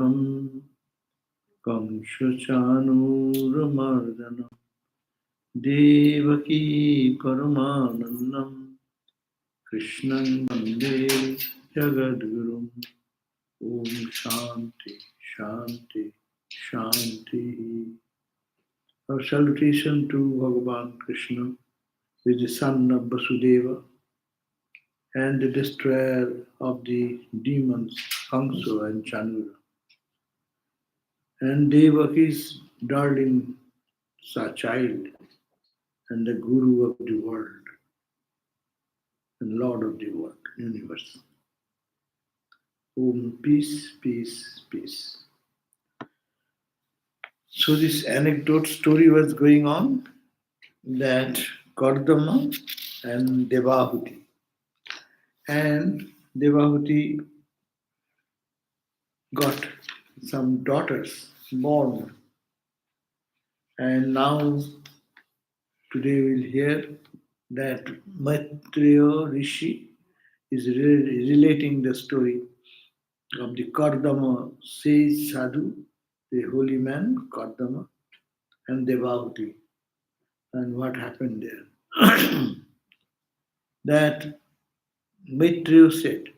Kamshachanuramardana Devaki Paramanandam Krishnan Vande Jagadgurum Om Shanti Shanti Shanti. Our salutation to Bhagavan Krishna, who is the son of Vasudeva and the destroyer of the demons Kamsa and Chanura, and Devaki's darling child, and the Guru of the world, and Lord of the world, universe. Om, peace, peace, peace. So this anecdote story was going on that Kardama and Devahuti. And Devahuti got some daughters born. And now, today we'll hear that Maitreya Rishi is relating the story of the Kardama sage sadhu, the holy man Kardama, and Devahuti, and what happened there. That Maitreya said,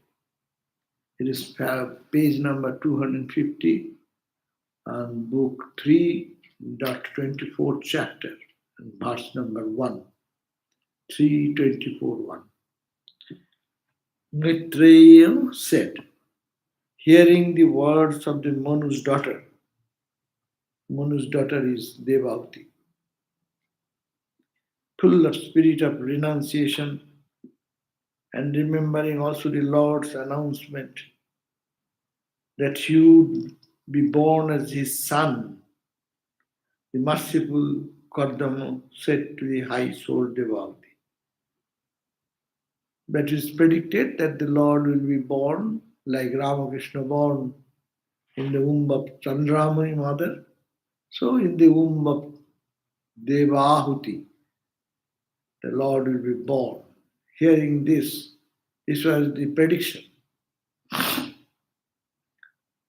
it is page number 250 on book 3.24 chapter, and verse number 1, 3.24.1. Maitreya said, hearing the words of the Manu's daughter is Devahuti, full of spirit of renunciation, and remembering also the Lord's announcement that he would be born as his son, the merciful Kardama said to the high-souled Devahuti, that it is predicted that the Lord will be born like Ramakrishna born in the womb of Chandramani mother. So in the womb of Devahuti, the Lord will be born. Hearing this was the prediction.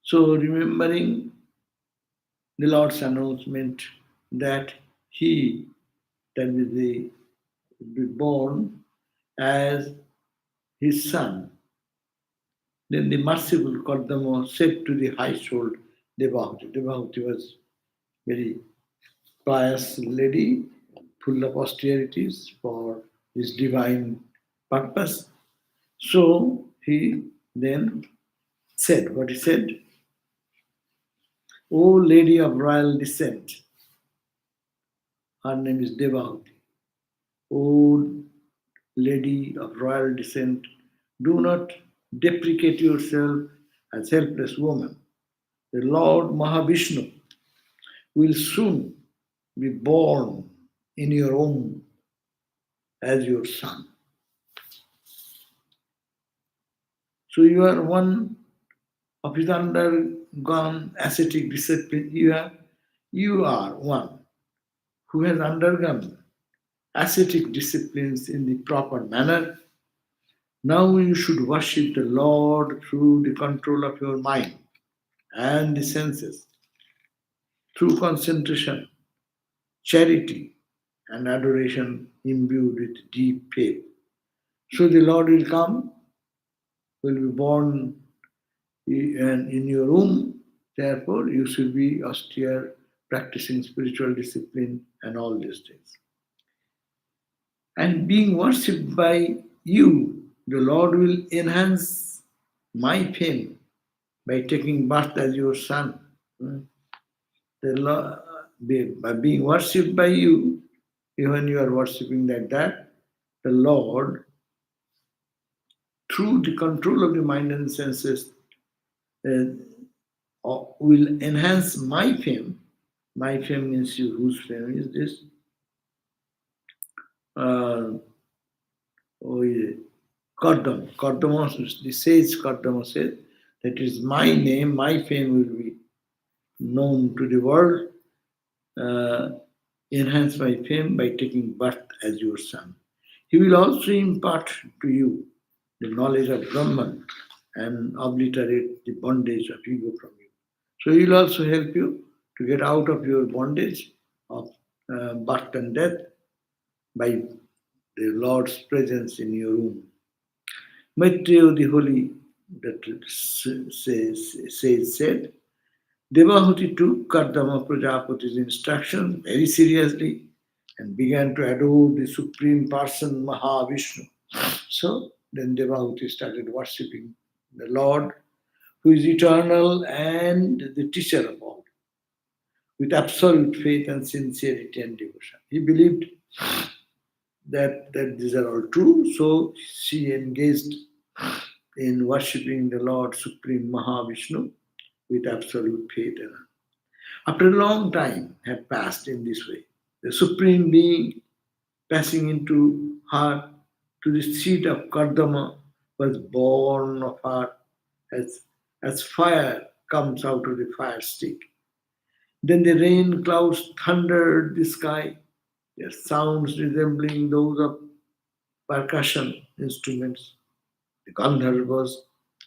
So remembering the Lord's announcement that he will be born as his son, then the merciful Kardama said to the high-souled Devahuti. Devahuti was very pious lady, full of austerities for his divine purpose. So he then said what he said, O lady of royal descent, her name is Devahuti. O lady of royal descent, do not deprecate yourself as helpless woman. The Lord Mahavishnu will soon be born in your womb as your son. So you are one of his undergone ascetic discipline. You are one who has undergone ascetic disciplines in the proper manner. Now you should worship the Lord through the control of your mind and the senses, through concentration, charity, and adoration imbued with deep faith. So the Lord will come, will be born in your womb. Therefore, you should be austere, practicing spiritual discipline and all these things. And being worshipped by you, the Lord will enhance my fame by taking birth as your son. The Lord, by being worshipped by you, even you are worshipping like that, the Lord, through the control of the mind and senses, will enhance my fame. My fame means you. Whose fame is this? Kardama, the sage Kardama said, that is my name, my fame will be known to the world. Enhance my fame by taking birth as your son. He will also impart to you the knowledge of Brahman and obliterate the bondage of ego from you. So he will also help you to get out of your bondage of birth and death by the Lord's presence in your room. Maitreya the Holy that said, Devahuti took Kardama Prajapati's instructions very seriously and began to adore the Supreme Person Mahavishnu. So then Devahuti started worshipping the Lord who is eternal and the teacher of all, with absolute faith and sincerity and devotion. He believed that these are all true, so she engaged in worshipping the Lord Supreme Mahavishnu with absolute faith. And after a long time had passed in this way, the Supreme Being passing into her to the seat of Kardama was born of her as, as fire comes out of the fire stick. Then the rain clouds thundered the sky, their sounds resembling those of percussion instruments. The Gandharvas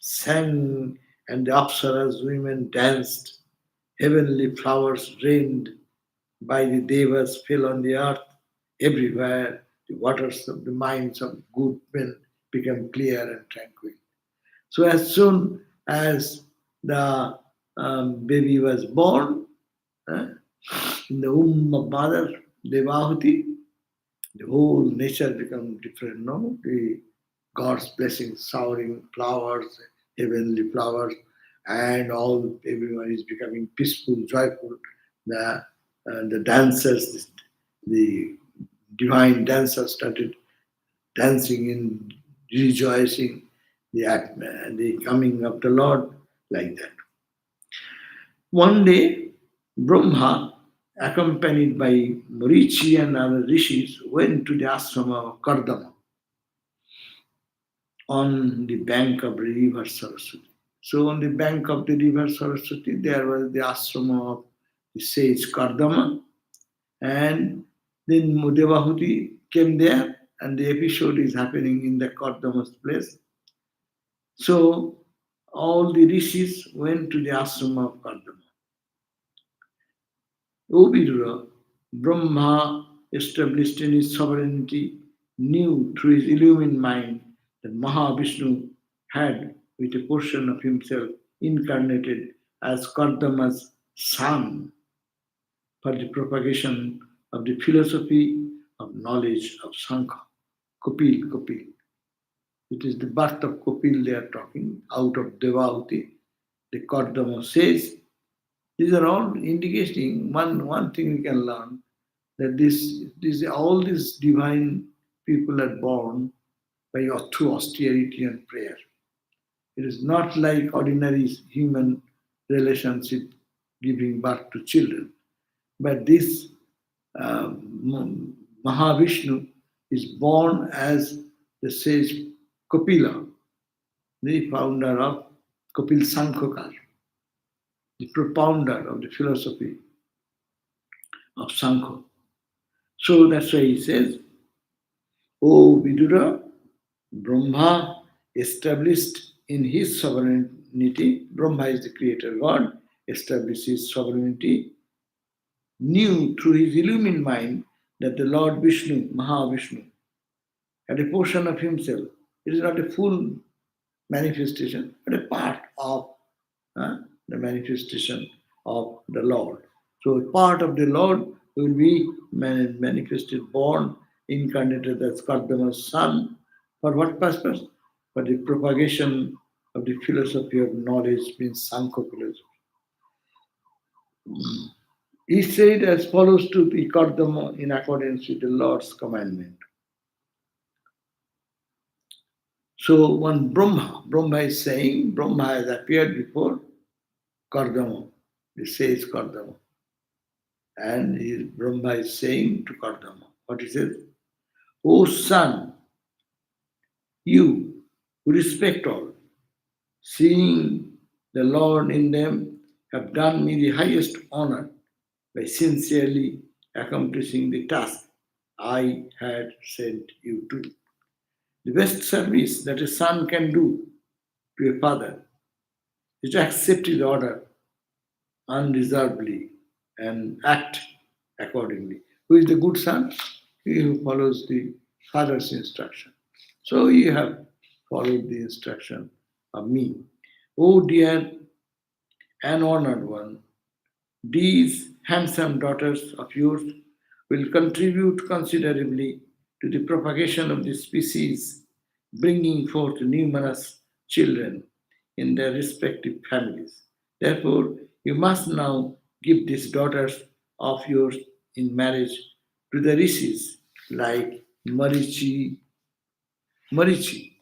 sang and the Apsaras women danced. Heavenly flowers rained by the Devas fell on the earth. Everywhere the waters of the minds of good men became clear and tranquil. So as soon as the baby was born, uh, in the womb of mother Devahuti, the whole nature become different, no? The God's blessings showering flowers, heavenly flowers, and all everyone is becoming peaceful, joyful. The dancers, the divine dancers started dancing and rejoicing the coming of the Lord like that. One day, Brahma, accompanied by Murichi and other rishis, went to the ashrama of Kardama on the bank of the river Saraswati. So, on the bank of the river Saraswati, there was the ashrama of the sage Kardama, and then Devahuti came there, and the episode is happening in the Kardama's place. So, all the rishis went to the ashrama of Kardama. O Vidura, Brahma, established in his sovereignty, knew through his illumined mind that Mahavishnu had, with a portion of himself, incarnated as Kardama's son for the propagation of the philosophy of knowledge of Sankha. Kopil. It is the birth of Kopil they are talking, out of Devahuti. The Kardama says, these are all indicating one thing we can learn, that this all these divine people are born by through austerity and prayer. It is not like ordinary human relationship giving birth to children, but this Mahavishnu is born as the sage Kapila, the founder of Kapil Sankhakar, the propounder of the philosophy of Sankha. So that's why he says, O Vidura, Brahma established in his sovereignty, Brahma is the creator God, established his sovereignty, knew through his illumined mind that the Lord Vishnu, Mahavishnu, had a portion of himself. It is not a full manifestation, but a part of the manifestation of the Lord. So, a part of the Lord will be manifested, born, incarnated as Kardama's son. For what purpose? For the propagation of the philosophy of knowledge, means Sankhya philosophy. He said as follows to the Kardama in accordance with the Lord's commandment. So one Brahma is saying, Brahma has appeared before Kardama, the sage Kardama. And Brahma is saying to Kardama, what he says? O son, you who respect all, seeing the Lord in them, have done me the highest honor by sincerely accomplishing the task I had sent you to. The best service that a son can do to a father is to accept his order unreservedly and act accordingly. Who is the good son? He who follows the father's instruction. So you have followed the instruction of me. Oh dear and honored one, these handsome daughters of yours will contribute considerably to the propagation of the species, bringing forth numerous children in their respective families. Therefore, you must now give these daughters of yours in marriage to the rishis like Marichi,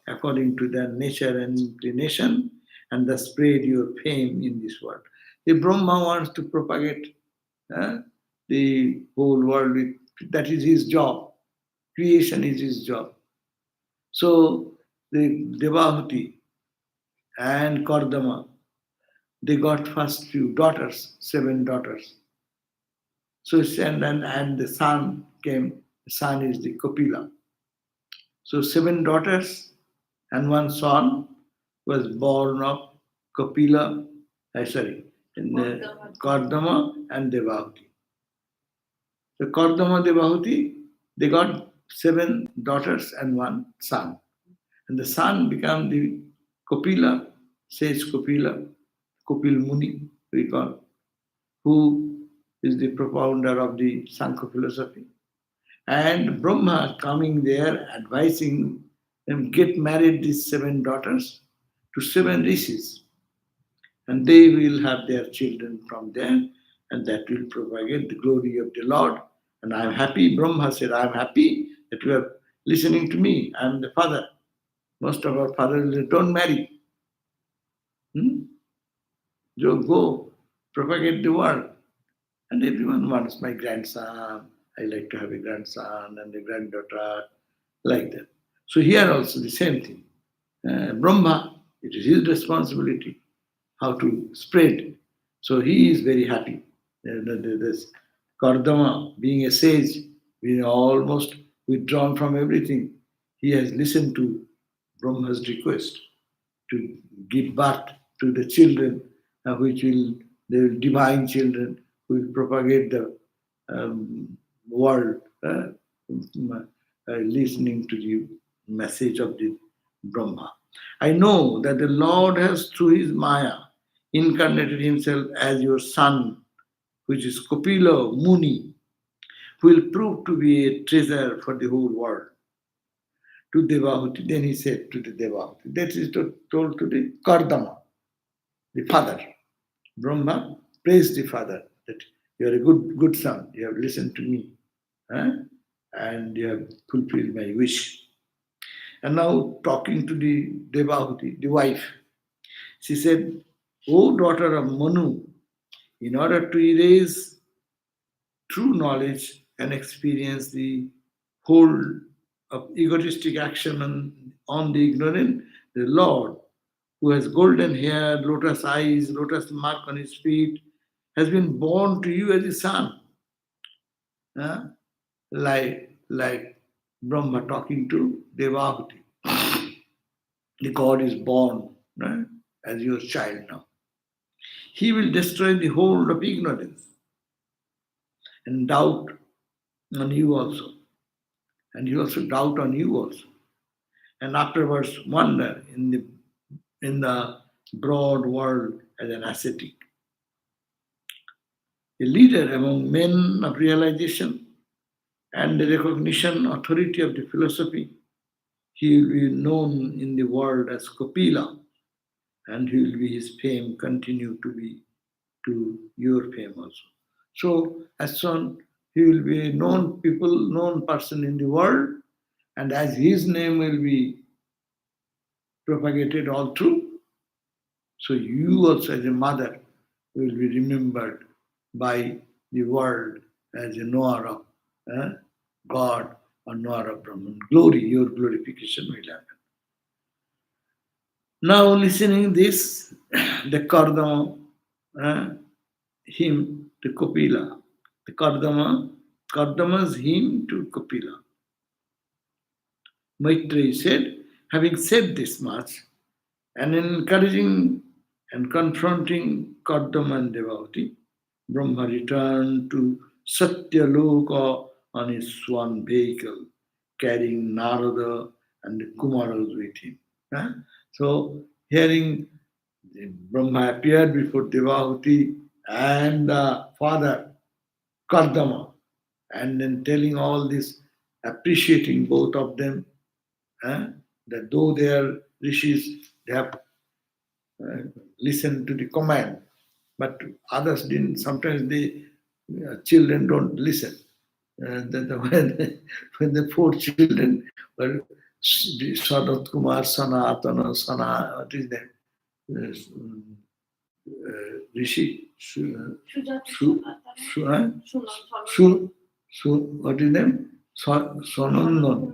according to their nature and inclination, and thus spread your fame in this world. The Brahma wants to propagate uh, the whole world. That is his job. Creation is his job. So the Devahuti and Kardama, they got first few daughters, 7 daughters. So and the son came. The son is the Kapila. So 7 daughters and one son was born of Kapila, in Kardama and Devahuti. So Kardama Devahuti, they got 7 daughters and one son. And the son became the Kapila, sage Kapila, Kapil Muni, we call, who is the propounder of the Sankhya philosophy. And Brahma coming there advising them get married these 7 daughters to 7 rishis, and they will have their children from there, and that will propagate the glory of the Lord. And I am happy, Brahma said, I am happy that you are listening to me. I am the father. Most of our fathers don't marry. Hmm? So go propagate the word. And everyone wants my grandson. I like to have a grandson and a granddaughter, like that. So here also the same thing. Brahma, it is his responsibility how to spread. So he is very happy. This Kardama, being a sage, being almost withdrawn from everything, he has listened to Brahma's request to give birth to the children, which will, the divine children, who will propagate the world, listening to the message of the Brahma. I know that the Lord has, through his Maya, incarnated himself as your son, which is Kapila Muni, who will prove to be a treasure for the whole world. To Devahuti, then he said to the Devahuti, that is told to the Kardama, the father. Brahma praised the father that you are a good son, you have listened to me, and you have fulfilled my wish. And now talking to the Devahuti, the wife, she said, O daughter of Manu, in order to erase true knowledge and experience the hold of egotistic action on the ignorant, the Lord, who has golden hair, lotus eyes, lotus mark on his feet, has been born to you as a son. Huh? Like Brahma talking to Devahuti. The God is born, right, as your child now. He will destroy the hold of ignorance and doubt on you also. And he also doubt on you also. And afterwards wander in the broad world as an ascetic. A leader among men of realization and the recognition authority of the philosophy, he will be known in the world as Kapila, and he will be his fame continue to be to your fame also. So as soon he will be a known person in the world, and as his name will be propagated all through, so you also as a mother will be remembered by the world as a knower of God or knower of Brahman. Glory, your glorification will happen. Now listening this, the Kardama, hymn to Kapila, the Kardama's hymn to Kapila. Maitreyi said, having said this much, and encouraging And confronting Kardama and Devavati, Brahma returned to Satyaloka on his swan vehicle, carrying Narada and the Kumaras with him. Huh? So, hearing Brahma appeared before Devavati and the father Kardama, and then telling all this, appreciating both of them, huh? That though they are rishis, they have uh, listened to the command, but others didn't. Sometimes the children don't listen. When the four children were Sanat Kumar, Sanatana, what is that? Rishi, what is name? Sonandan.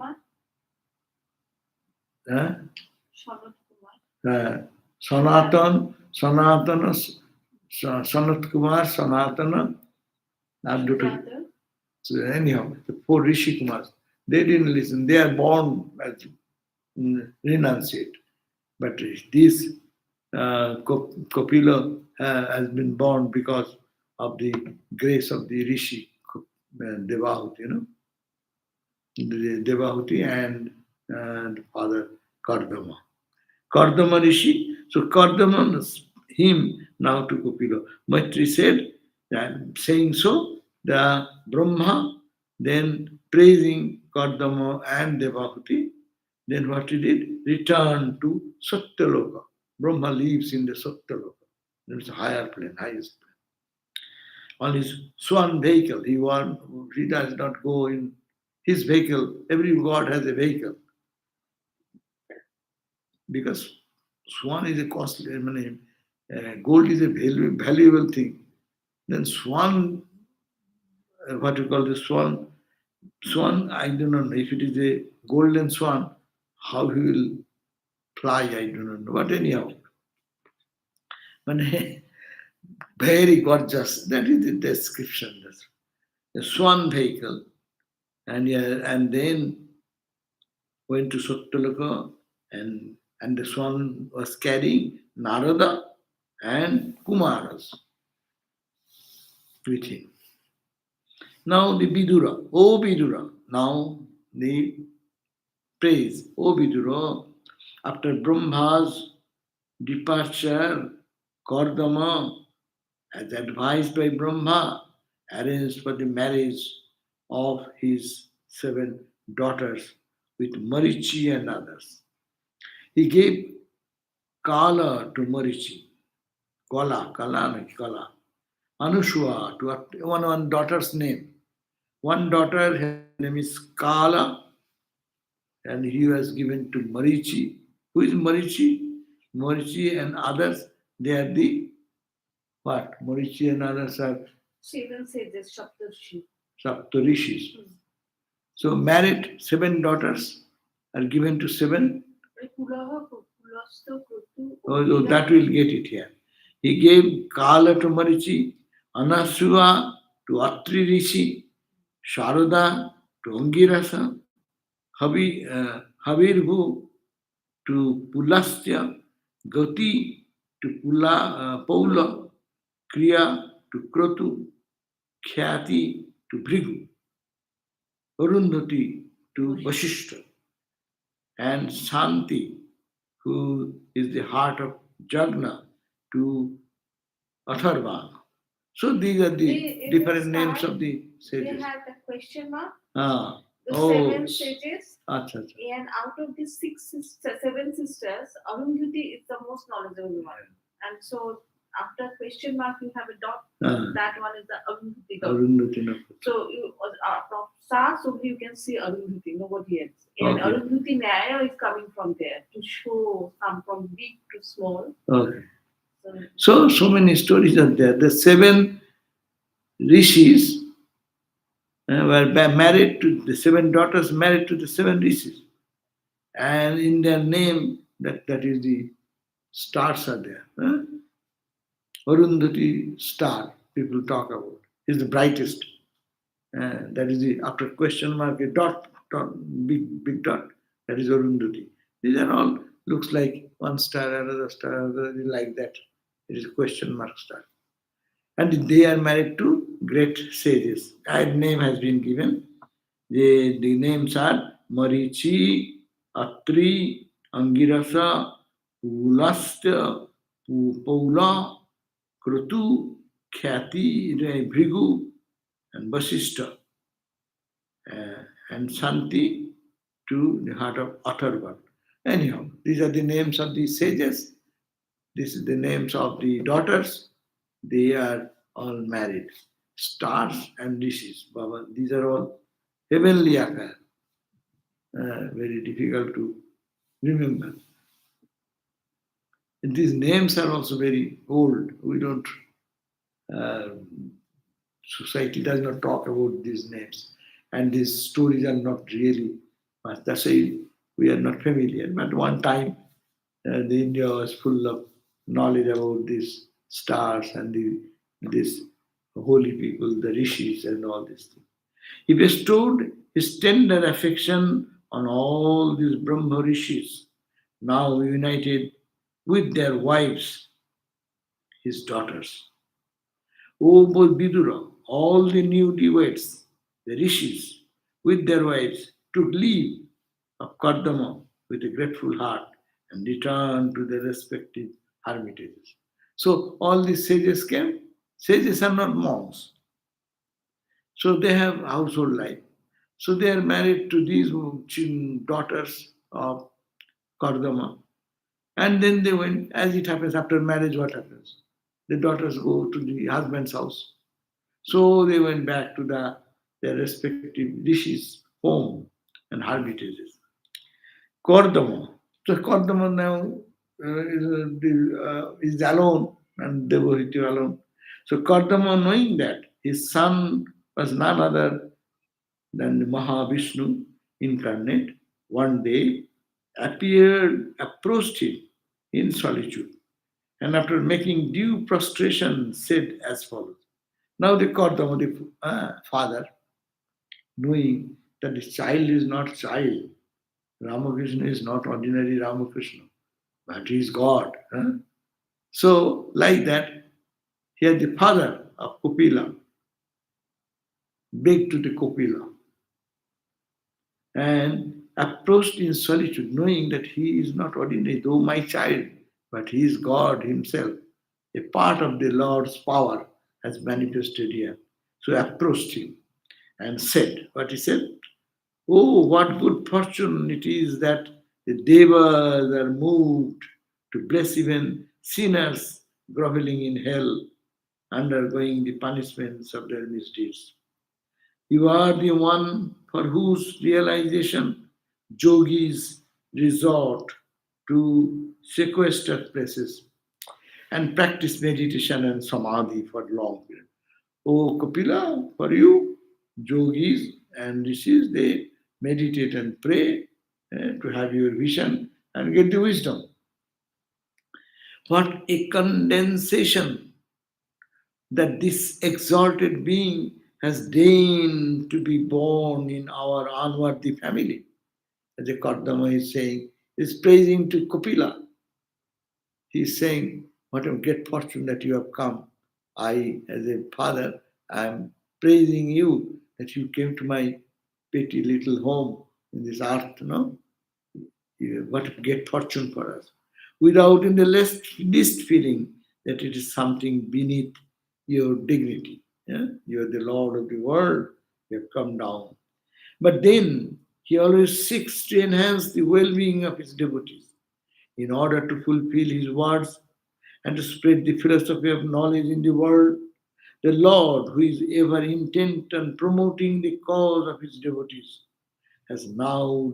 Sanatana, Sanat Kumar, Sanatana, and so anyhow, the four Rishi Kumars, they didn't listen. They are born as renunciate. But this Kapila has been born because of the grace of the Rishi Devahuti, the Devahuti and the father Kardama. Kardama Rishi. So Kardama, him now to Kapila. Maitri said, that saying so, the Brahma then praising Kardama and Devahuti, then what he did? Returned to Satyaloka. Brahma lives in the Satyaloka. It's a higher plane, highest plane. On his swan vehicle, he does not go in his vehicle. Every god has a vehicle. Because swan is a costly, gold is a valuable thing. Then swan, what you call the swan, I do not know if it is a golden swan, how he will fly, I do not know. But anyhow, very gorgeous. That is the description. The swan vehicle, and then went to Satyaloka, and the swan was carrying Narada and Kumaras with him. Now the Vidura, O Vidura, now the praise, O Vidura, after Brahma's departure, Kardama, as advised by Brahma, arranged for the marriage of his 7 daughters with Marichi and others. He gave Kala to Marichi, Kala, Anushua to one daughter's name. One daughter, her name is Kala, and he was given to Marichi. Who is Marichi? Marichi and others, they are the what? Marichi and others are 7 sages, Saptarshi. Saptarishis. So married 7 daughters are given to 7. Oh, that will get it here. He gave Kala to Marichi, Anasuva to Atri Rishi, Sharada to Angirasa, Havirhu to Pulastya, Gati to Paula, Kriya to Krotu, Khyati to Bhrigu, Arundhati to Vasishta, and Shanti, who is the heart of Jagna, to Atharvana. So these are the different names of the sages. They have the question mark. Ah. The 7 sages. Achha. And out of the 7 sisters, Arundhati is the most knowledgeable one. And so after question mark, you have a dot. That one is the Arundhati. Arundhati. So you from Sa, so you can see Arundhati, nobody else. And okay. Arundhati Nyaya is coming from there to show some from big to small. Okay. So many stories are there. The 7 rishis were married to the 7 daughters, married to the 7 rishis, and in their name, that is the stars are there. Arundhati star, people talk about, is the brightest. That is the after question mark a dot, big dot. That is Arundhati. These are all looks like one star, another star, another like that. It is a question mark star. And they are married to great sages. A name has been given. The names are Marichi, Atri, Angirasa, Pulastya, Paula, Krutu, Khyati, Bhrigu, and Vasishta, and Santi to the heart of Atharva. Anyhow, these are the names of the sages. This is the names of the daughters. They are all married. Stars and rishis. Baba, these are all heavenly affairs. Very difficult to remember. And these names are also very old. We don't, uh, society does not talk about these names. And these stories are not really much. That's why we are not familiar. But one time, the India was full of knowledge about these stars and these holy people, the rishis, and all these things. He bestowed his tender affection on all these Brahma rishis, now united with their wives, his daughters. O both Vidura, all the newlyweds, the rishis, with their wives, took leave of Kardama with a grateful heart and returned to their respective hermitages. So all these sages came. Sages are not monks. So they have household life. So they are married to these daughters of Kardama. And then they went, as it happens after marriage, what happens? The daughters go to the husband's house. So they went back to their respective rishis' home and hermitages. Kardama. So Kardama now is alone and Devahiti alone. So Kardama, knowing that his son was none other than the Mahavishnu incarnate, one day approached him in solitude, and after making due prostration, said as follows. Now the Kardama, the father, knowing that the child is not child, Ramakrishna is not ordinary Ramakrishna, but he is God. So, like that, here the father of Kopila begged to the Kopila and approached in solitude, knowing that he is not ordinary, though my child, but he is God himself. A part of the Lord's power has manifested here. So approached him and said, what he said, oh, what good fortune it is that the devas are moved to bless even sinners groveling in hell, undergoing the punishments of their misdeeds. You are the one for whose realization yogis resort to sequestered places and practice meditation and samadhi for long period. Oh Kapila, for you, yogis and rishis, they meditate and pray to have your vision and get the wisdom. What a condensation that this exalted being has deigned to be born in our unworthy family. As the Kardama is saying, is praising to Kapila. He is saying, what a great fortune that you have come. I, as a father, I am praising you that you came to my petty little home in this earth, What a great fortune for us. Without in the least feeling that it is something beneath your dignity. Yeah? You are the Lord of the world. You have come down. But then he always seeks to enhance the well-being of his devotees in order to fulfill his words and to spread the philosophy of knowledge in the world. The Lord, who is ever intent on promoting the cause of his devotees, has now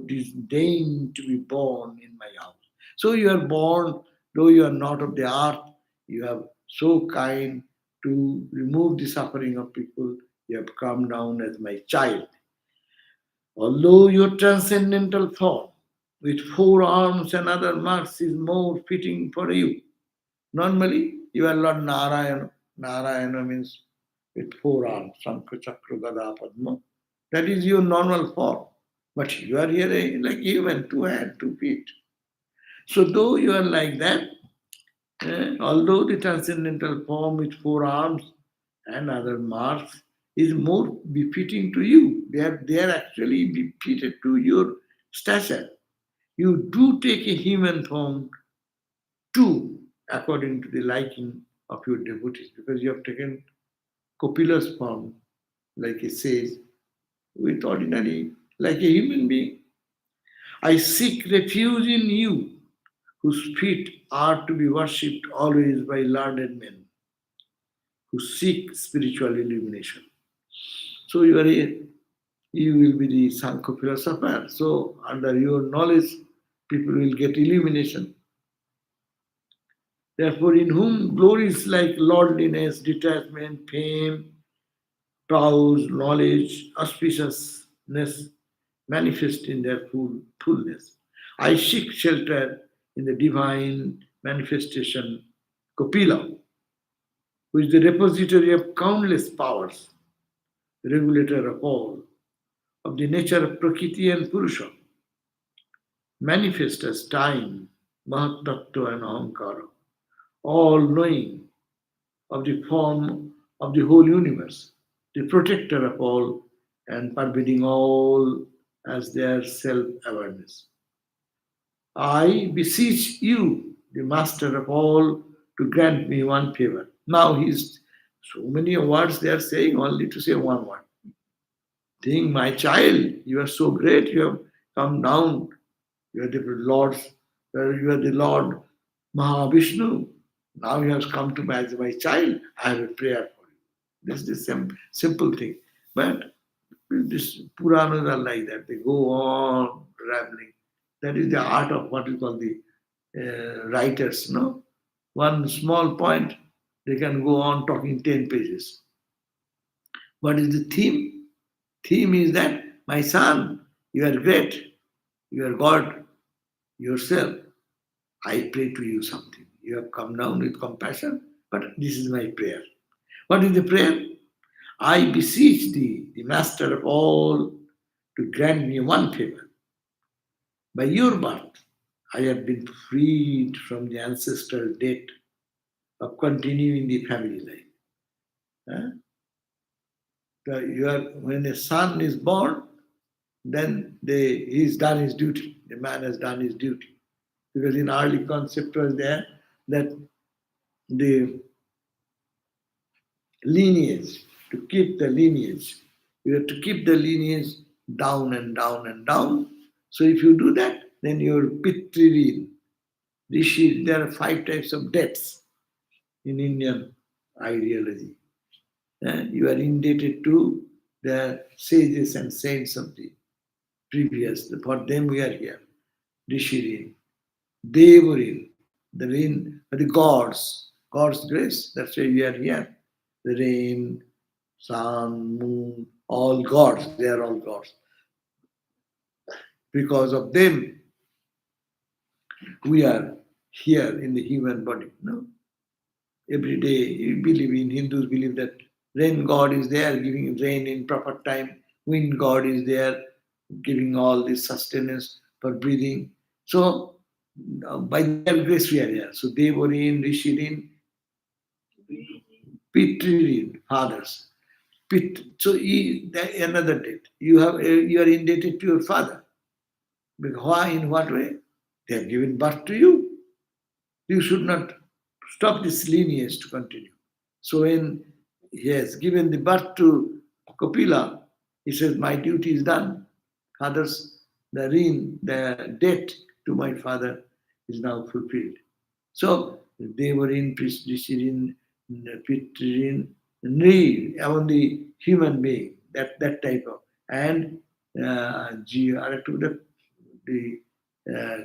deigned to be born in my house. So you are born, though you are not of the earth, you have so kind to remove the suffering of people. You have come down as my child. Although your transcendental form with four arms and other marks is more fitting for you. Normally, you are Lord Narayana. Narayana means with four arms, Shankha, Chakra, Gada, Padma. That is your normal form. But you are here like human, two hands, 2 feet. So though you are like that, Although the transcendental form with four arms and other marks is more befitting to you, they are actually befitted to your stature. You do take a human form too, according to the liking of your devotees, because you have taken Kopila's form, like it says, with ordinary, like a human being. I seek refuge in you, whose feet are to be worshipped always by learned men who seek spiritual illumination. So you will be the Sankhya philosopher. So under your knowledge, people will get illumination. Therefore, in whom glories like lordliness, detachment, fame, prowess, knowledge, auspiciousness manifest in their fullness. I seek shelter in the divine manifestation, Kopila, who is the repository of countless powers, regulator of all, of the nature of Prakriti and Purusha, manifest as time, Mahatattva and Ahankara, all knowing of the form of the whole universe, the protector of all and pervading all as their self awareness. I beseech you, the master of all, to grant me one favor. Now he's so many words they are saying only to say one word. Think, my child, you are so great, you have come down, you are the Lord, you are the Lord Mahavishnu. Now you have come to me as my child, I have a prayer for you. This is the simple thing. But this Puranas are like that, they go on rambling. That is the art of what we call the writers, no? One small point, they can go on talking 10 pages. What is the theme? Theme is that, my son, you are great. You are God yourself. I pray to you something. You have come down with compassion, but this is my prayer. What is the prayer? I beseech thee, the master of all, to grant me one favor. By your birth, I have been freed from the ancestral debt of continuing the family life. Huh? When a son is born, then he's done his duty. The man has done his duty. Because in early concept was there that the lineage, to keep the lineage, you have to keep the lineage down and down and down. So if you do that, then your Pitririn, Rishi, there are 5 types of debts in Indian ideology. You are indebted to the sages and saints of the previous. For them we are here. Rishirin, Devarin, the rain, the gods, God's grace. That's why we are here. The rain, sun, moon, all gods. They are all gods. Because of them, we are here in the human body. No, every day you believe in Hindus believe that rain god is there giving rain in proper time. Wind god is there giving all this sustenance for breathing. So by their grace we are here. So Devarin, Rishirin, Pitririn, fathers. So another debt. You are indebted to your father. Because why? In what way? They have given birth to you. You should not stop this lineage to continue. So when he has given the birth to Kapila, he says, my duty is done. Father's, the debt to my father is now fulfilled. So they were in Priscirin, Pitrin, among the human being, that type of, and the uh,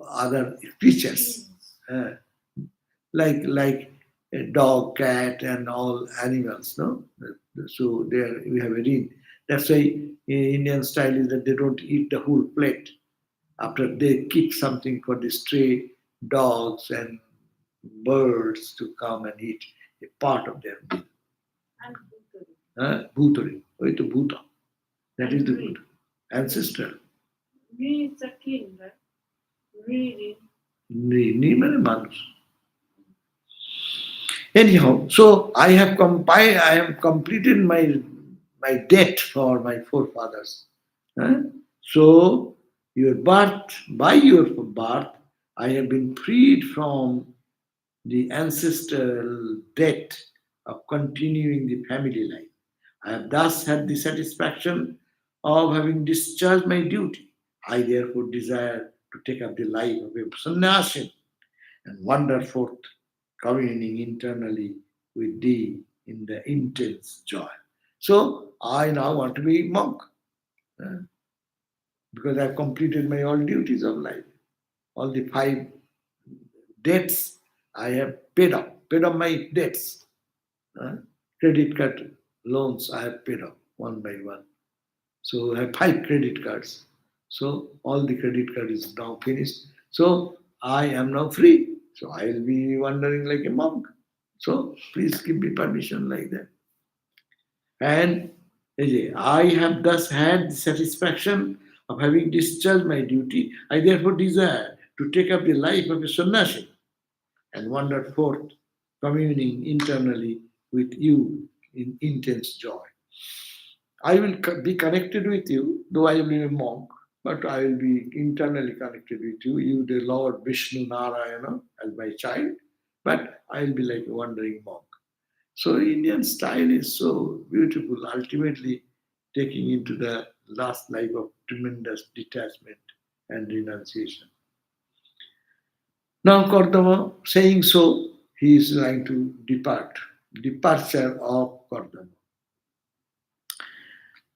other creatures, uh, like a dog, cat, and all animals. No, so there we have a ring. That's why Indian style is that they don't eat the whole plate. After they keep something for the stray dogs and birds to come and eat a part of their meal. And Bhutari. Wait, Bhuta. That is the Re. Bhuta. Ancestral. Re is a king, right? Re. Ni মানে মানুষ Anyhow, so I have completed my debt for my forefathers. Huh? So by your birth, I have been freed from the ancestral debt of continuing the family life. I have thus had the satisfaction of having discharged my duty. I therefore desire to take up the life of a sannyasi and wander forth, communing internally with thee in the intense joy. So I now want to be monk uh, because I've completed my all duties of life. All the five debts I have paid off my debts. uh, Credit card loans I have paid off one by one. So I have five credit cards. So all the credit card is now finished. So I am now free. So I will be wandering like a monk. So please give me permission like that. And I have thus had the satisfaction of having discharged my duty. I therefore desire to take up the life of a sannyasi and wander forth, communing internally with you in intense joy. I will be connected with you, though I will be a monk, but I will be internally connected with you, the Lord Vishnu Narayana, as my child, but I will be like a wandering monk. So Indian style is so beautiful, ultimately taking into the last life of tremendous detachment and renunciation. Now Kardama, saying so, he is going to depart. Departure of Kardama.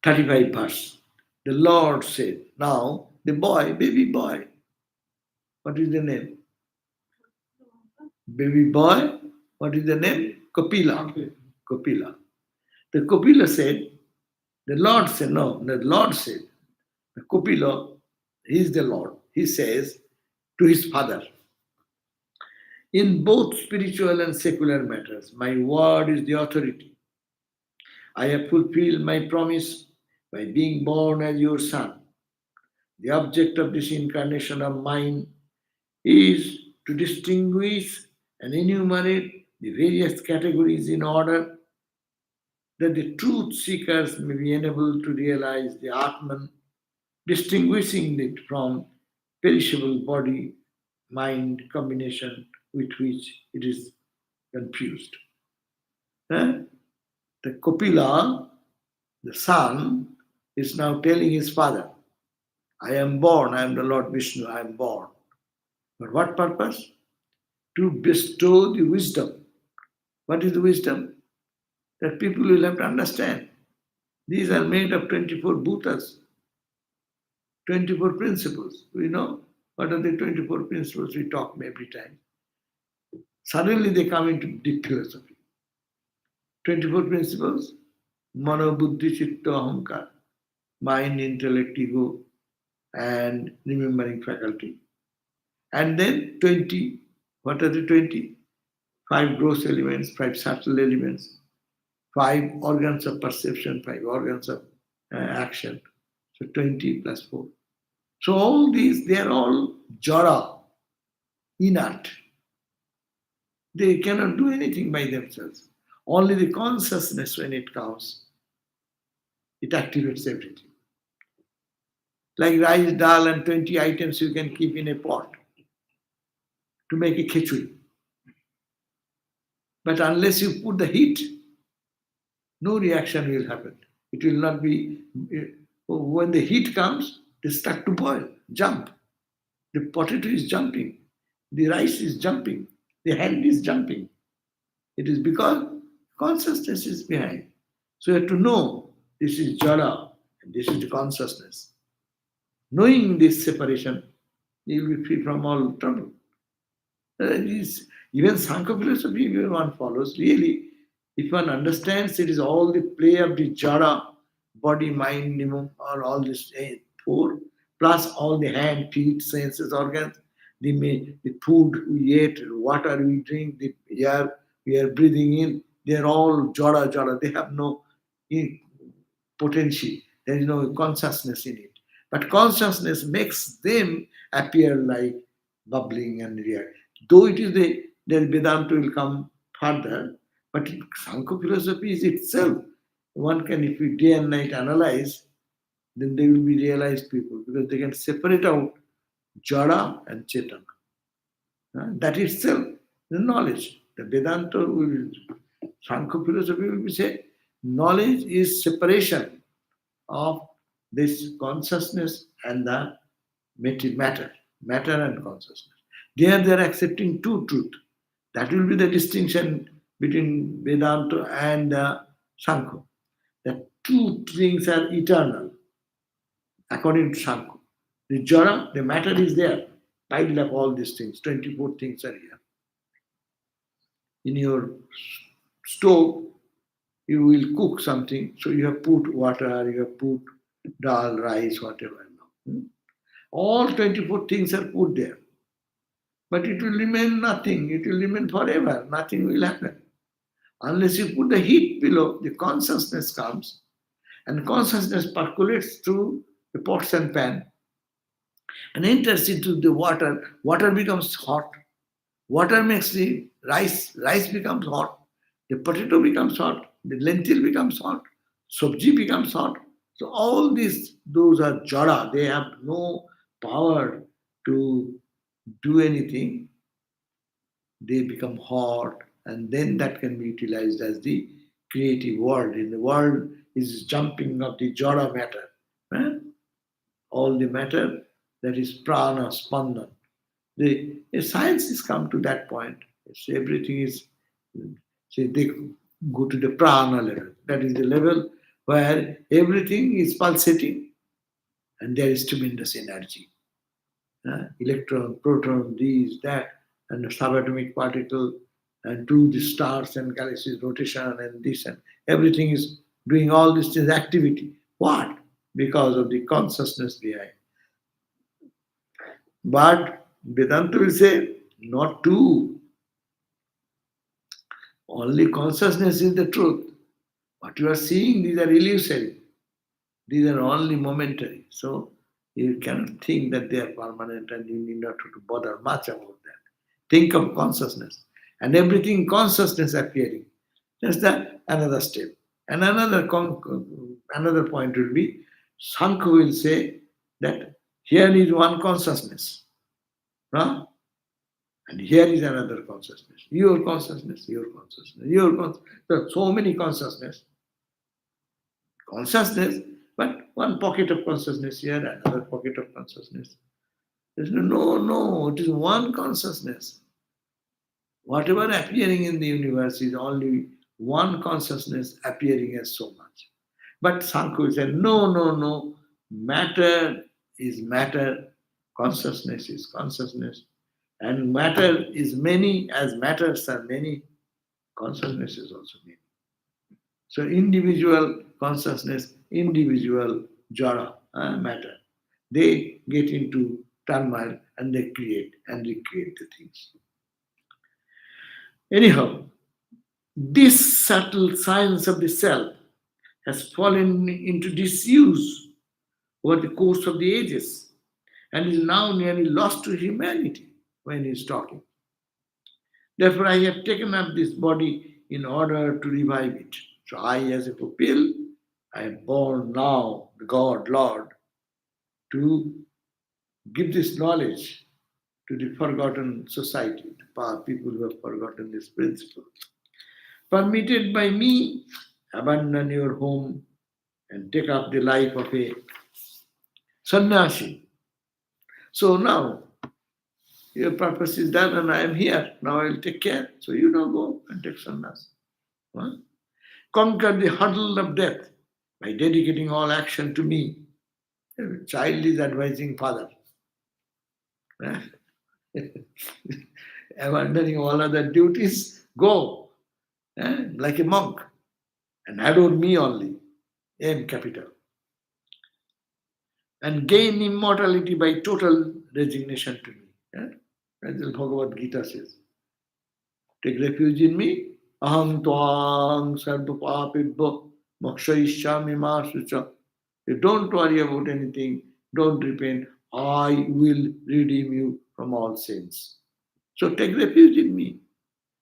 35 verse. The Lord said, now the boy, baby boy, what is the name? Baby boy, what is the name? Kapila. Kapila. The Kapila said, the Lord said, no, the Lord said, the Kapila, he is the Lord. He says to his father, in both spiritual and secular matters, my word is the authority. I have fulfilled my promise by being born as your son. The object of this incarnation of mine is to distinguish and enumerate the various categories in order that the truth seekers may be enabled to realize the Atman, distinguishing it from perishable body mind combination with which it is confused. Eh? The Kopila, the son, is now telling his father, I am born, I am the Lord Vishnu, I am born. For what purpose? To bestow the wisdom. What is the wisdom? That people will have to understand. These are made of 24 bhutas, 24 principles. We know what are the 24 principles we talk every time. Suddenly they come into deep philosophy. 24 principles, mano, buddhi, chitta, ahankar, mind, intellect, ego, and remembering faculty. And then 20, what are the 20? Five gross elements, five subtle elements, five organs of perception, five organs of action. So 20 plus 4. So all these, they are all jara, inert. They cannot do anything by themselves. Only the consciousness, when it comes, it activates everything. Like rice, dal, and 20 items you can keep in a pot to make a khichdi. But unless you put the heat, no reaction will happen. It will not be, when the heat comes, they start to boil, jump. The potato is jumping, the rice is jumping, the hand is jumping. It is because consciousness is behind. So you have to know this is jada and this is the consciousness. Knowing this separation, you will be free from all trouble. Even Sankhya philosophy, if one follows, really, if one understands it is all the play of the jada, body, mind, or all this four, plus all the hand, feet, senses, organs, the food we ate, water we drink, the air we are breathing in, they are all jada. They have no eh, potential. There is no consciousness in it. But consciousness makes them appear like bubbling and react. Though it is the Vedanta will come further, But Sankhya philosophy is itself. One can, if you day and night analyze, then they will be realized people because they can separate out Jada and Chetana. That itself is knowledge. The Vedanta will, Sankhya philosophy will say, knowledge is separation of this consciousness and the matter and consciousness. There they are accepting two truth. That will be the distinction between Vedanta and Sankhya. The two things are eternal, according to Sankhya. The jara, the matter is there, piled up all these things. 24 things are here. In your stove, you will cook something, so you have put water, you have put dal, rice, whatever. All 24 things are put there. But it will remain nothing. It will remain forever. Nothing will happen. Unless you put the heat below, the consciousness comes, and consciousness percolates through the pots and pan and enters into the water. Water becomes hot. Water makes the rice becomes hot. The potato becomes hot. The lentil becomes hot. Sabji becomes hot. So all these, those are jada. They have no power to do anything. They become hot, and then that can be utilized as the creative world. In the world is jumping of the jada matter. All the matter that is prana, spandan. The science has come to that point. So everything is, say they go to the prana level. That is the level where everything is pulsating and there is tremendous energy. Electron, proton, these, that, and the subatomic particle, and to the stars and galaxies rotation and this and everything is doing all this activity. What? Because of the consciousness behind. But Vedanta will say, not true. Only consciousness is the truth. What you are seeing, these are illusory. These are only momentary. So you cannot think that they are permanent and you need not to bother much about that. Think of consciousness. And everything consciousness appearing. That's the another step. And another point will be, Sankhya will say that here is one consciousness. Huh? And here is another consciousness. Your consciousness, your consciousness, your consciousness. There are so many consciousness, but one pocket of consciousness here, another pocket of consciousness. There's no, it is one consciousness. Whatever appearing in the universe is only one consciousness appearing as so much. But Sankhya said, no, matter is matter, consciousness is consciousness, and matter is many as matters are many, consciousness is also many. So individual consciousness, individual jara, matter, they get into turmoil and they create and recreate the things. Anyhow, this subtle science of the self has fallen into disuse over the course of the ages and is now nearly lost to humanity when he is talking. Therefore, I have taken up this body in order to revive it. So I, as a pupil, I am born now, the God, Lord, to give this knowledge to the forgotten society, the people who have forgotten this principle. Permitted by me, abandon your home and take up the life of a sannyasi. So now, your purpose is done and I am here. Now I will take care. So you now go and take sannyas. Huh? Conquer the hurdle of death by dedicating all action to me. A child is advising father. Huh? Abandoning all other duties, go like a monk and adore me only. M capital. And gain immortality by total resignation to me. As the Bhagavad Gita says. Take refuge in me. Aham tvang sarvapapibha mokshayishyami masucha. You don't worry about anything. Don't repent. I will redeem you from all sins. So take refuge in me.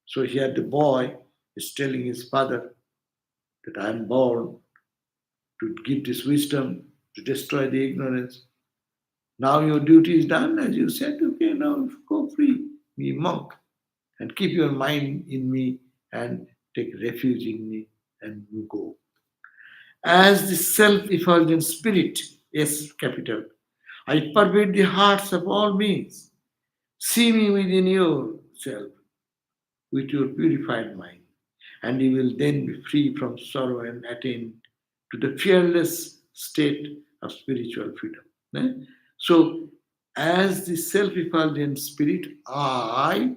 So here the boy is telling his father that I am born to give this wisdom, to destroy the ignorance. Now your duty is done, as you said, okay, now go free, be a monk, and keep your mind in me and take refuge in me and you go. As the self-effulgent spirit, yes, capital, I pervade the hearts of all beings. See me within yourself with your purified mind, and you will then be free from sorrow and attain to the fearless state of spiritual freedom. Eh? So, as the self-effulgent spirit, I,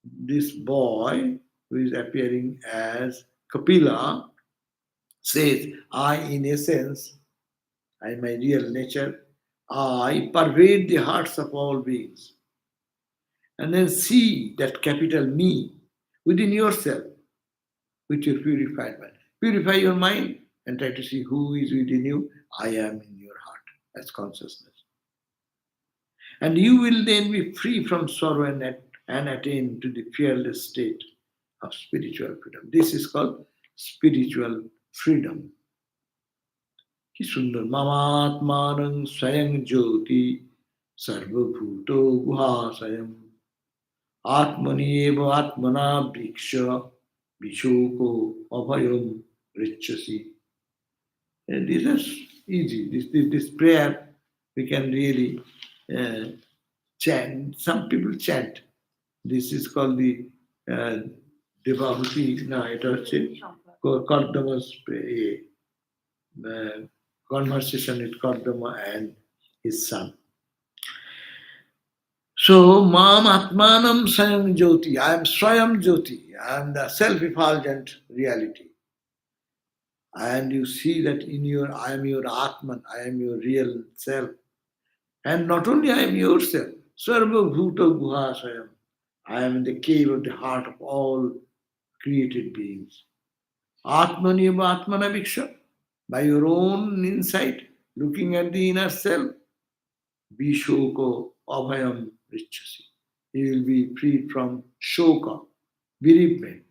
this boy who is appearing as Kapila, says, I, in essence, I, my real nature, I pervade the hearts of all beings. And then see that capital me within yourself with your purified mind. Purify your mind and try to see who is within you. I am in your heart as consciousness. And you will then be free from sorrow and attain to the fearless state of spiritual freedom. This is called spiritual freedom. कि सुंदर ममात्मानं स्वयं ज्योति सर्वभूतो गुहाशयम् आत्मनि एव आत्मना वीक्ष विशोको अभयम richasi. And this is easy. This prayer we can really chant. Some people chant. This is called the Devahuti. No, it was Kardama's conversation with Kardama and his son. So, Mam Atmanam Swayam Jyoti. I am Swayam Jyoti. I am the self-effulgent reality. And you see that in your, I am your Atman, I am your real self. And not only I am yourself, Sarva Bhuta Guha Swayam. I am in the cave of the heart of all created beings. Atmaniyava Atmana Viksha. By your own insight, looking at the inner self, Bishoko Abhayam Richasi. You will be freed from shoka, bereavement,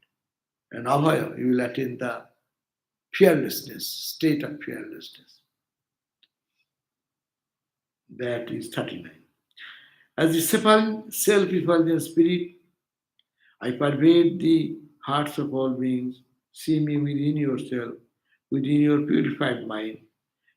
and abhaya. You will attain the fearlessness, state of fearlessness. That is 39. As the self-effulgent spirit, I pervade the hearts of all beings. See me within yourself, within your purified mind,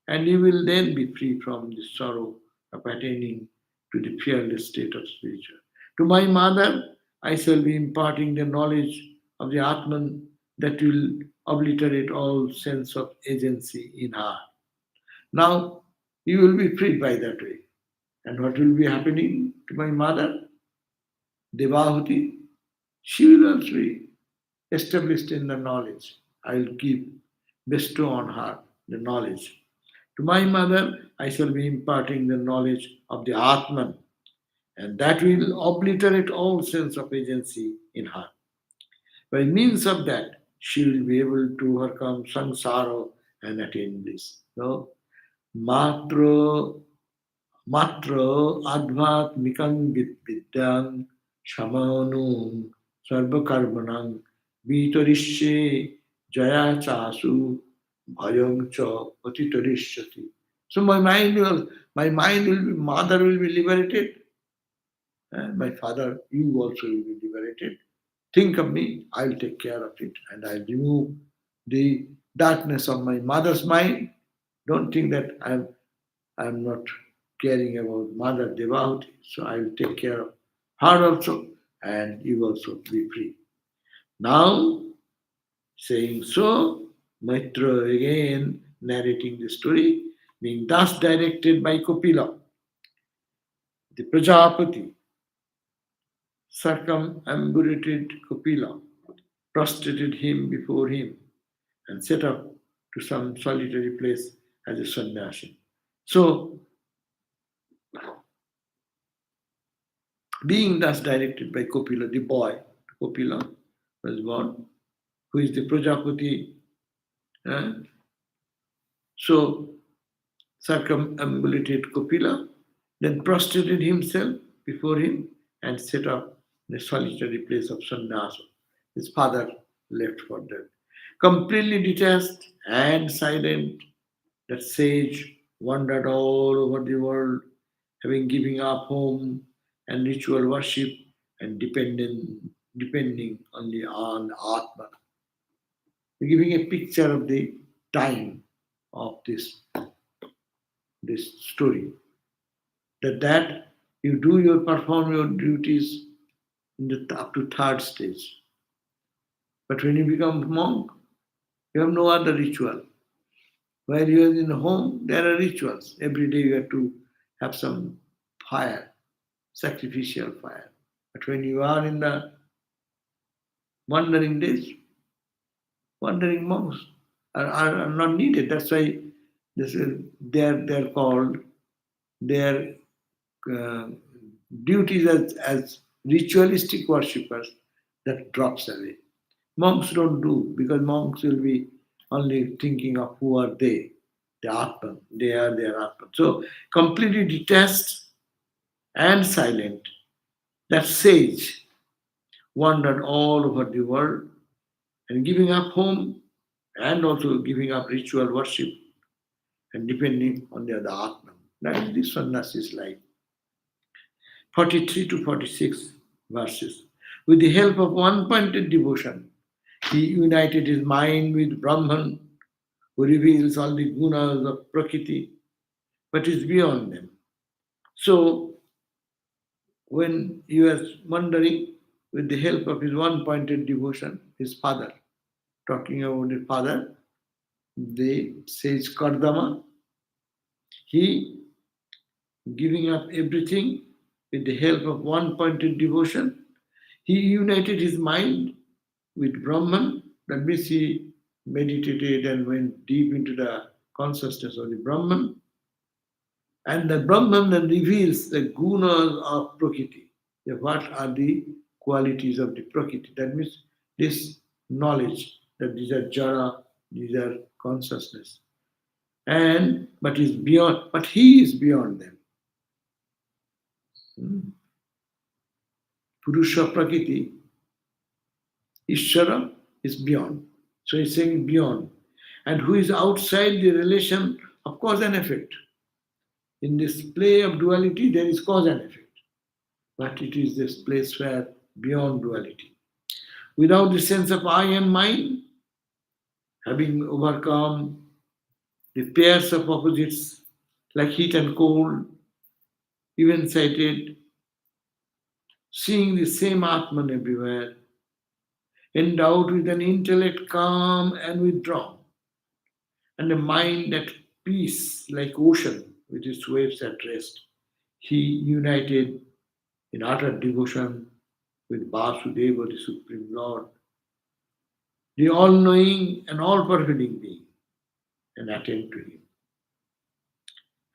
and you will then be free from the sorrow of attaining to the fearless state of spiritual. To my mother, I shall be imparting the knowledge of the Atman that will obliterate all sense of agency in her. Now, you will be freed by that way. And what will be happening to my mother, Devahuti? She will also be established in the knowledge. I will bestow on her the knowledge. To my mother, I shall be imparting the knowledge of the Atman, and that will obliterate all sense of agency in her. By means of that, she will be able to overcome samsara and attain bliss. So, matra advatmikam vidyam shamanum sarvakarmanam vitarishe jaya chasu bhayam cha patitarishati. So mother will be liberated, and my father, you also will be liberated. Think of me, I'll take care of it, and I'll remove the darkness of my mother's mind. Don't think that I'm not caring about Mother Devahuti, so I will take care of her also, and you also be free. Now, saying so, Maitra again narrating the story, being thus directed by Kopila, the Prajapati circumambulated Kopila, prostrated him before him, and set up to some solitary place as a sannyasi. So, being thus directed by Kopila, the boy, Kopila was born, who is the Prajapati. So, circumambulated Kopila, then prostrated himself before him and set up in a solitary place of sannyasa. His father left for that. Completely detached and silent, that sage wandered all over the world, having given up home and ritual worship and depending only on Atma. We're giving a picture of the time of this story. That you do your perform your duties in the up to third stage. But when you become monk, you have no other ritual. While you are in home, there are rituals. Every day you have to have some fire, sacrificial fire. But when you are in the wandering days, wandering monks are not needed. That's why they're called their uh, duties as ritualistic worshippers that drops away. Monks don't do because monks will be only thinking of who are they, the Atman. They are their Atman. So completely detached and silent, that sage wandered all over the world and giving up home and also giving up ritual worship and depending on the other Atman. That is the sannyasi's life. 43 to 46 verses. With the help of one pointed devotion, he united his mind with Brahman, who reveals all the gunas of Prakriti, but is beyond them. So, when he was wondering, with the help of his one pointed devotion, his father, talking about his father, they says Kardama, he giving up everything with the help of one pointed devotion, he united his mind with Brahman. That means he meditated and went deep into the consciousness of the Brahman. And the Brahman then reveals the gunas of Prakriti. What are the qualities of the Prakriti? That means this knowledge that these are jara, these are consciousness. And but he is beyond them. Hmm. Purusha Prakriti, Ishvara is beyond. So he's saying beyond. And who is outside the relation of cause and effect. In this play of duality, there is cause and effect. But it is this place where beyond duality. Without the sense of I and mine, having overcome the pairs of opposites like heat and cold, even sighted, seeing the same Atman everywhere, endowed with an intellect calm and withdrawn, and a mind at peace like ocean with its waves at rest, he united in utter devotion with Vasudeva, the Supreme Lord, the all-knowing and all-pervading being, and attained to him,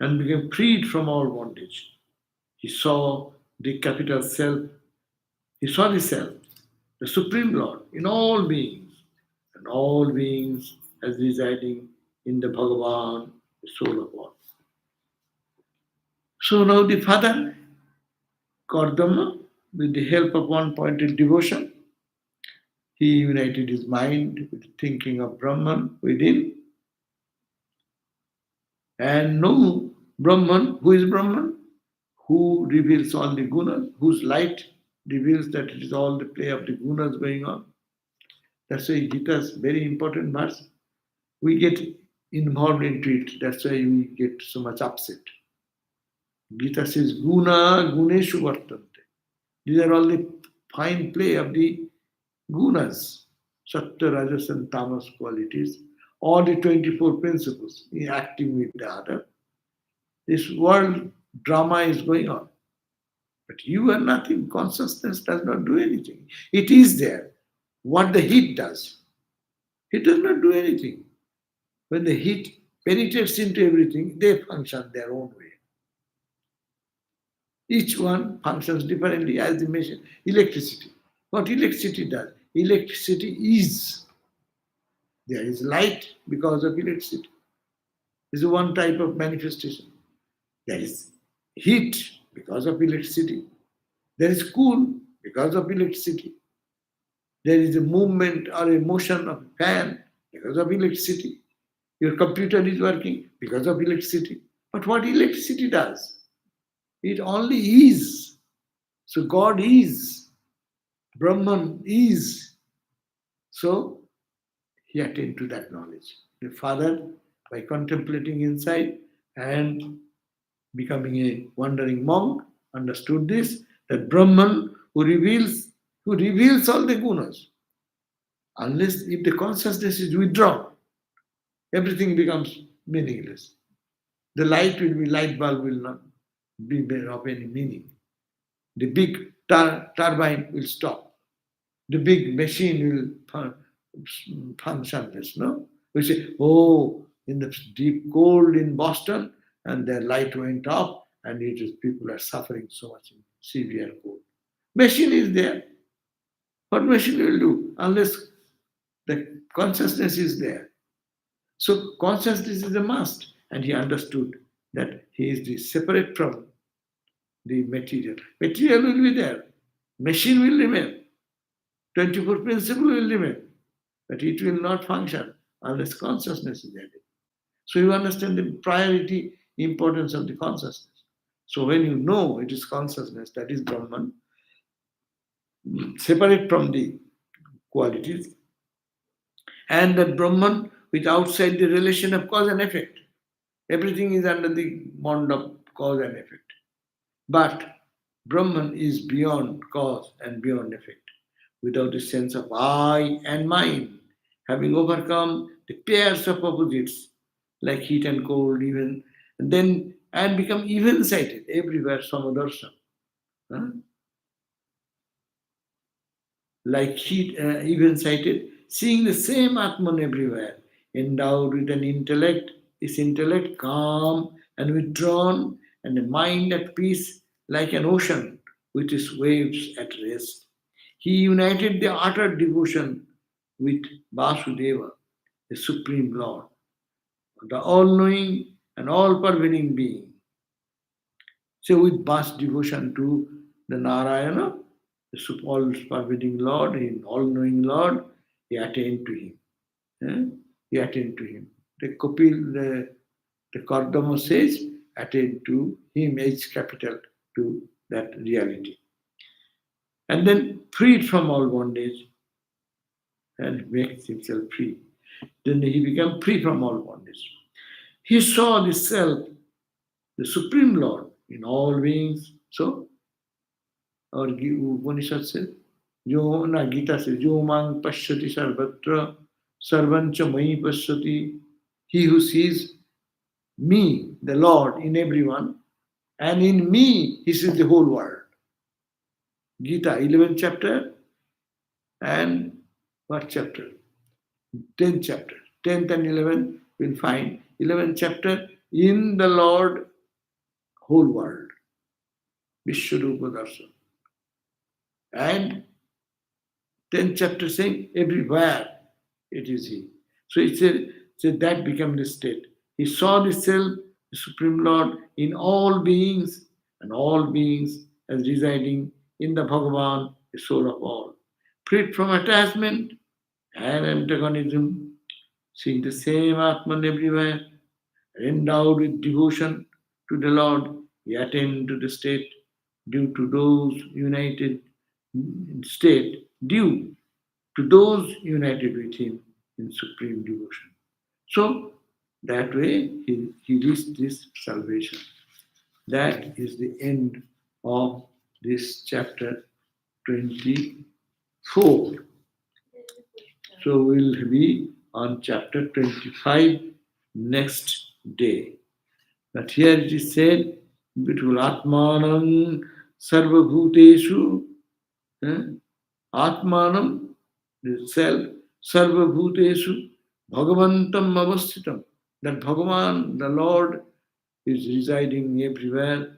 and became freed from all bondage. He saw the capital self, he saw the self, the Supreme Lord, in all beings, and all beings as residing in the Bhagavan, the soul of all. So now the father, Kardama, with the help of one pointed devotion, he united his mind with thinking of Brahman within and know Brahman. Who is Brahman? Who reveals all the gunas, whose light reveals that it is all the play of the gunas going on. That's why Gita's very important verse. We get involved into it. That's why we get so much upset. Gita says, Guna Guneshu Vartante. These are all the fine play of the gunas, Sattva, Rajas, and Tamas qualities, all the 24 principles acting with the other. This world drama is going on. But you are nothing. Consciousness does not do anything. It is there. What the heat does, it does not do anything. When the heat penetrates into everything, they function their own way. Each one functions differently as the machine. Electricity. What electricity does? Electricity is. There is light because of electricity. This is one type of manifestation. There is heat because of electricity. There is cool because of electricity. There is a movement or a motion of a fan because of electricity. Your computer is working because of electricity. But what electricity does? It only is. So God is. Brahman is. So he attained to that knowledge. The father, by contemplating inside and becoming a wandering monk, understood this, that Brahman who reveals all the gunas. Unless if the consciousness is withdrawn, everything becomes meaningless. The light bulb will not be of any meaning. The big turbine will stop. The big machine will functionless. No, we say, oh, in the deep cold in Boston, and their light went off, and it is people are suffering so much in severe cold. Machine is there. What machine will do unless the consciousness is there? So consciousness is a must, and he understood that he is the separate from the material. Material will be there, machine will remain, 24 principle will remain, but it will not function unless consciousness is added. So you understand the priority importance of the consciousness. So when you know it is consciousness, that is Brahman, separate from the qualities, and that Brahman with outside the relation of cause and effect. Everything is under the bond of cause and effect. But Brahman is beyond cause and beyond effect, without a sense of I and mine, having overcome the pairs of opposites like heat and cold, even and become even sighted everywhere, samadarshan. Huh? Like heat, even sighted, seeing the same Atman everywhere, endowed with an intellect, his intellect calm and withdrawn, and a mind at peace like an ocean with its waves at rest. He united the utter devotion with Vasudeva, the Supreme Lord, the all knowing and all pervading being. So, with vast devotion to the Narayana, the all pervading Lord, the all knowing Lord, he attained to him. He attained to him. The Kardama says, attained to him, H capital, to that reality. And then freed from all bondage and makes himself free. Then he became free from all bondage. He saw the self, the Supreme Lord, in all beings. So, our Upanishad says, Jo na Gita says, Jo mang pashyati sarvatra, sarvancha mai pashyati. He who sees me, the Lord, in everyone, and in me, he sees the whole world. Gita, 11th chapter, and what chapter? 10th chapter. 10th and 11th, we'll find 11th chapter, in the Lord, whole world. Vishwarupa Darshan. And 10th chapter saying, everywhere it is He. So it said, that became the state. He saw the self, the Supreme Lord, in all beings, and all beings as residing in the Bhagavan, the soul of all. Freed from attachment and antagonism, seeing the same Atman everywhere, endowed with devotion to the Lord, he attained to the state due to those united state, due to those united with him in supreme devotion. So that way he reached this salvation. That is the end of this chapter 24. So we'll be on chapter 25 next day. But here it is said, beautiful Atmanam Sarvabhuteshu, Atmanam, the self, Sarvabhuteshu, Bhagavantam Avasthitam. That Bhagavan, the Lord, is residing everywhere.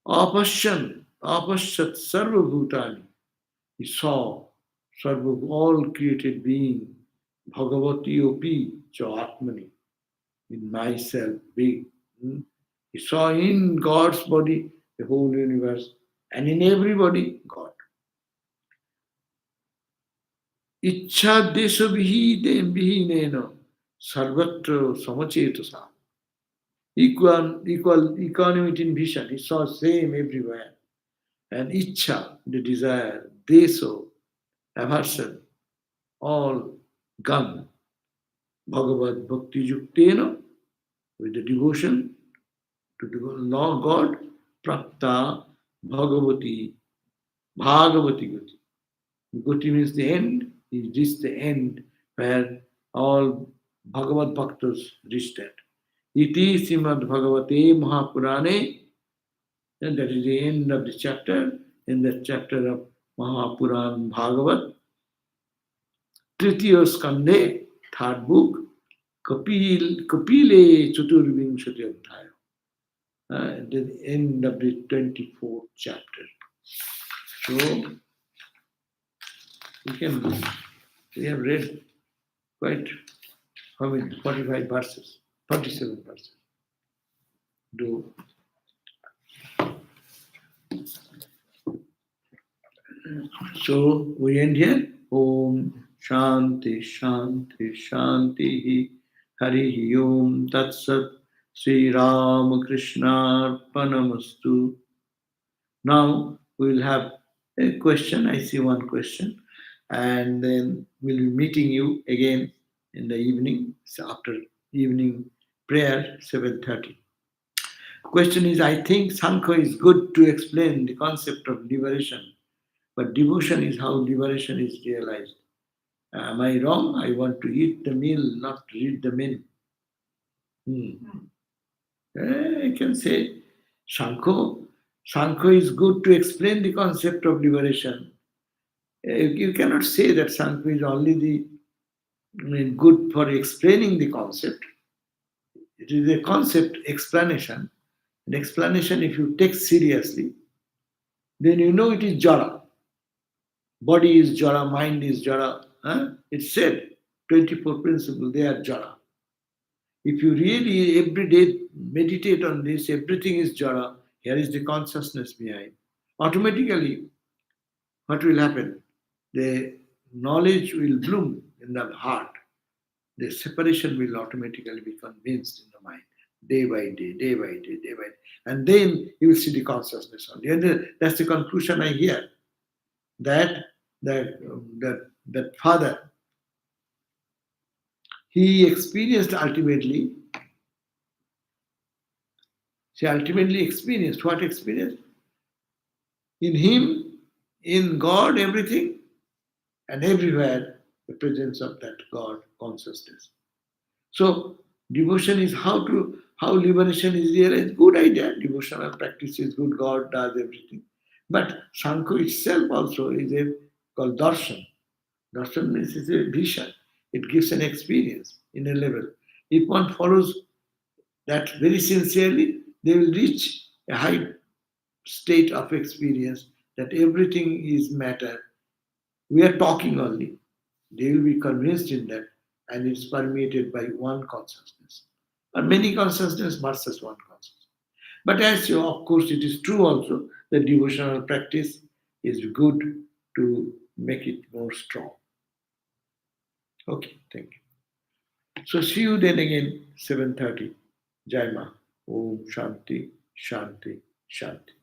Apasyan, Apashat Sarvabhutani. He saw all created being, Bhagavati Opi Cha Atmani, in myself, big. He saw in God's body the whole universe, and in everybody, God. Ichha desha vihineno sarvatra samachetasa. Equal equanimity in vision. He saw same everywhere. And Ichha, the desire, Deso, aversion, all gone. Bhagavad Bhakti Yuktena, with the devotion to the Lord God, Prapta Bhagavati, Bhagavati Gati. Gati means the end. He reached the end where all Bhagavad Bhaktas reached that. Iti Srimad Bhagavate Mahapurane, and that is the end of the chapter. In the chapter of Mahapuran Bhagavat, Tritiya Skandhe, third book, Kapile Chaturvimshati Adhyaya. At the end of the 24th chapter. So, we have read quite, how many? 45 verses, 47 verses. Do. So, we end here. Om Shanti Shanti Shanti Hari Om Tat Sat Sri Ram Krishna Arpanamastu. Now we will have a question. I see one question, and then we'll be meeting you again in the evening, so after evening prayer, 7:30. Question is: I think Sankhya is good to explain the concept of liberation, but devotion is how liberation is realized. Am I wrong? I want to eat the meal, not read the men. I can say Sankhya is good to explain the concept of liberation. You cannot say that Sankhya is only good for explaining the concept. It is a concept explanation. An explanation, if you take seriously, then you know it is jara. Body is jara, mind is jara. It's said, 24 principles, they are jara. If you really every day meditate on this, everything is jara, here is the consciousness behind. Automatically, what will happen? The knowledge will bloom in the heart. The separation will automatically be convinced in the mind, day by day, day by day, day by day. And then you will see the consciousness only. And that's the conclusion I hear. That father, he experienced ultimately, experienced what experience? In him, in God, everything, and everywhere, the presence of that God consciousness. So devotion is how liberation is realized. Good idea. Devotional practice is good. God does everything. But Sankhya itself also is called darshan. Darshan means it's a vision. It gives an experience in a level. If one follows that very sincerely, they will reach a high state of experience that everything is matter. We are talking only. They will be convinced in that, and it's permeated by one consciousness. Or many consciousness versus one consciousness. But as you, of course, it is true also that devotional practice is good to make it more strong. Okay, thank you. So see you then again, 7:30. Jai Ma. Om Shanti, Shanti, Shanti.